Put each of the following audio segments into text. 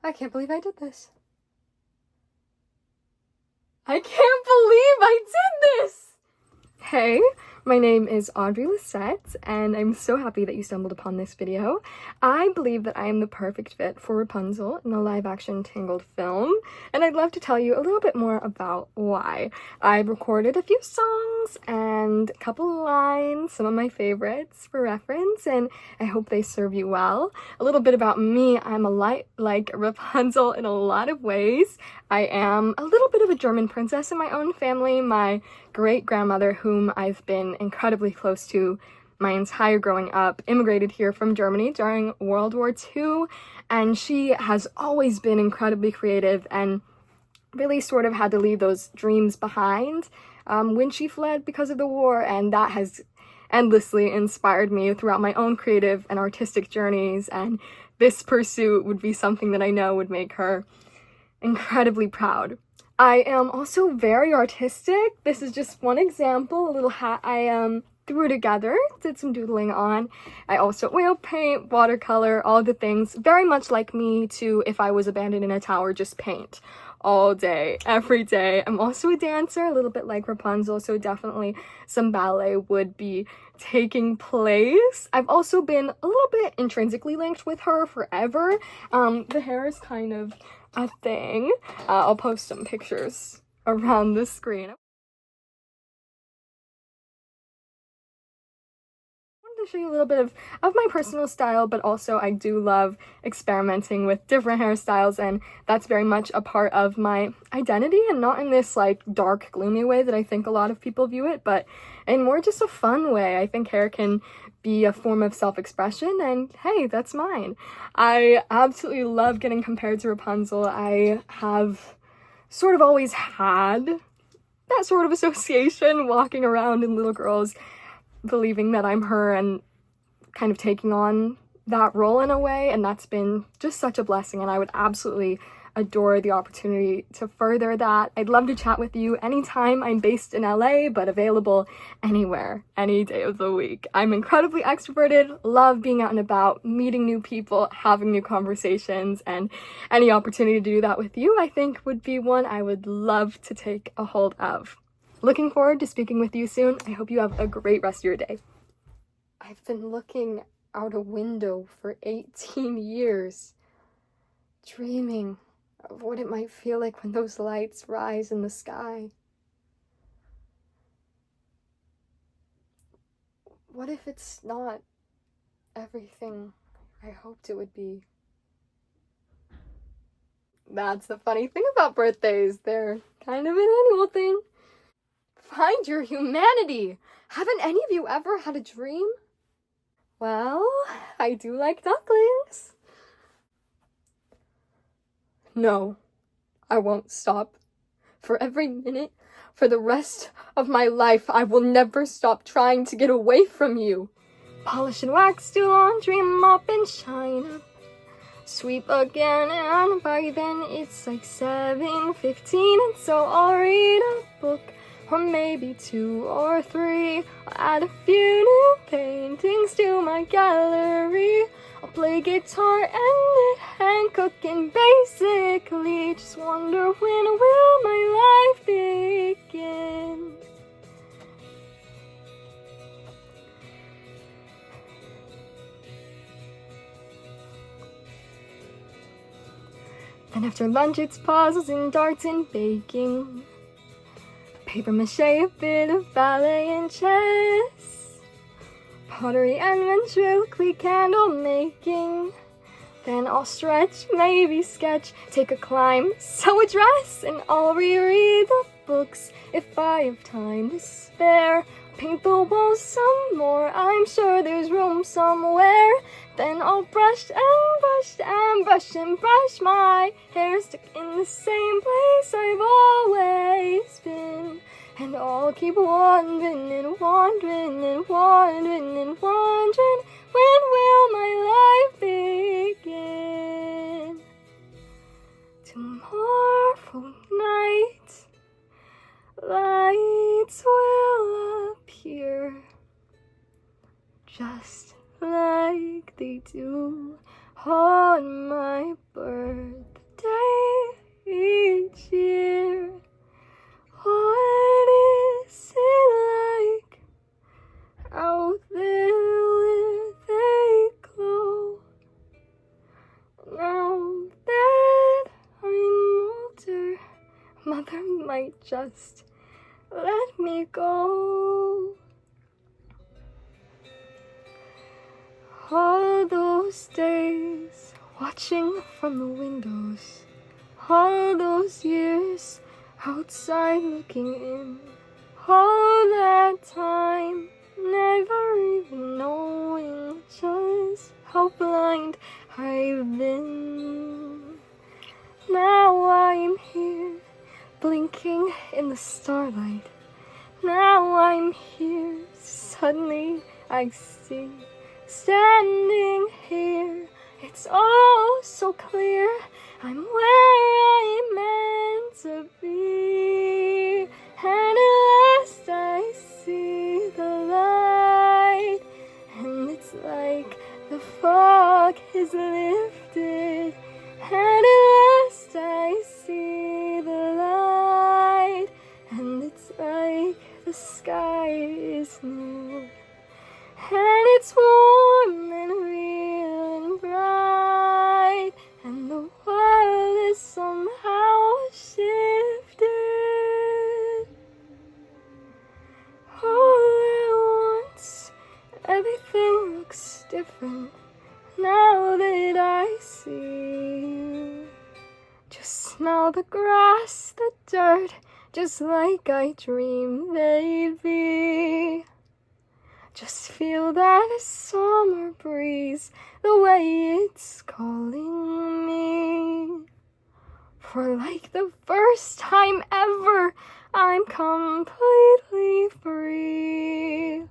I can't believe I did this. I can't believe I did this! Hey, my name is Audrey Lysette, and I'm so happy that you stumbled upon this video. I believe that I am the perfect fit for Rapunzel in the live-action Tangled film, and I'd love to tell you a little bit more about why. I've recorded a few songs and a couple lines, some of my favorites for reference, and I hope they serve you well. A little bit about me: I'm a lot like Rapunzel in a lot of ways. I am a little bit of a German princess in my own family. My great-grandmother, whom I've been incredibly close to my entire growing up, immigrated here from Germany during World War II, and she has always been incredibly creative and really sort of had to leave those dreams behind when she fled because of the war, and that has endlessly inspired me throughout my own creative and artistic journeys, and this pursuit would be something that I know would make her incredibly proud. I am also very artistic. This is just one example, a little hat I threw together, did some doodling on. I also oil paint, watercolor, all the things. Very much like me too, if I was abandoned in a tower, just paint all day, every day. I'm also a dancer, a little bit like Rapunzel, so definitely some ballet would be taking place. I've also been a little bit intrinsically linked with her forever. The hair is kind of a thing. I'll post some pictures around the screen. I wanted to show you a little bit of my personal style, but also I do love experimenting with different hairstyles, and that's very much a part of my identity, and not in this like dark, gloomy way that I think a lot of people view it, but in more just a fun way. I think hair can be a form of self-expression, and hey, that's mine. I absolutely love getting compared to Rapunzel. I have sort of always had that sort of association, walking around and little girls believing that I'm her and kind of taking on that role in a way, and that's been just such a blessing, and I would absolutely adore the opportunity to further that. I'd love to chat with you anytime. I'm based in LA, but available anywhere, any day of the week. I'm incredibly extroverted, love being out and about, meeting new people, having new conversations, and any opportunity to do that with you, I think, would be one I would love to take a hold of. Looking forward to speaking with you soon. I hope you have a great rest of your day. I've been looking out a window for 18 years, dreaming of what it might feel like when those lights rise in the sky. What if it's not everything I hoped it would be? That's the funny thing about birthdays. They're kind of an annual thing. Find your humanity! Haven't any of you ever had a dream? Well, I do like ducklings. No, I won't stop. For every minute, for the rest of my life, I will never stop trying to get away from you. Polish and wax, do laundry, mop and shine up. Sweep again, and by then it's like 7:15, and so I'll read a book, or maybe 2 or 3. I'll add a few new paintings to my gallery. I'll play guitar and knit and cook, and basically just wonder, when will my life begin? Then after lunch it's puzzles and darts and baking, paper mache, a bit of ballet and chess, pottery and ventriloquy, candle making. Then I'll stretch, maybe sketch, take a climb, sew a dress, and I'll reread the books if I have time to spare. Paint the walls some more, I'm sure there's room somewhere. Then I'll brush and brush and brush and brush my hair, stuck in the same place I've always been. And I'll keep wandering and wandering and wandering and wandering, when will my life begin? Tomorrow night, lights will appear, just like they do on my birthday. mother might just let me go. All those days watching from the windows, all those years outside looking in, all that time never even knowing just how blind I've been. Now I'm here, blinking in the starlight. Now I'm here, suddenly I see. Standing here, it's all so clear. I'm where I'm meant to be. And at last I see the light. And it's like the fog is lifted. And at last I see the light. And it's like the sky is new. And it's warm and real and bright, and the world is somehow shifted. All at once, everything looks different now that I see you. Just smell the grass, the dirt, just like I dreamed they'd be. Just feel that summer breeze, the way it's calling me. For like the first time ever, I'm completely free.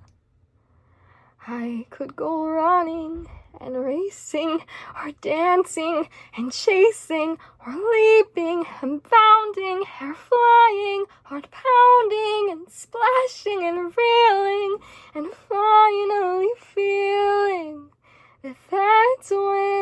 I could go running and racing, or dancing and chasing, or leaping and bounding, hair flying, heart pounding and splashing and reeling, and finally feeling that that's when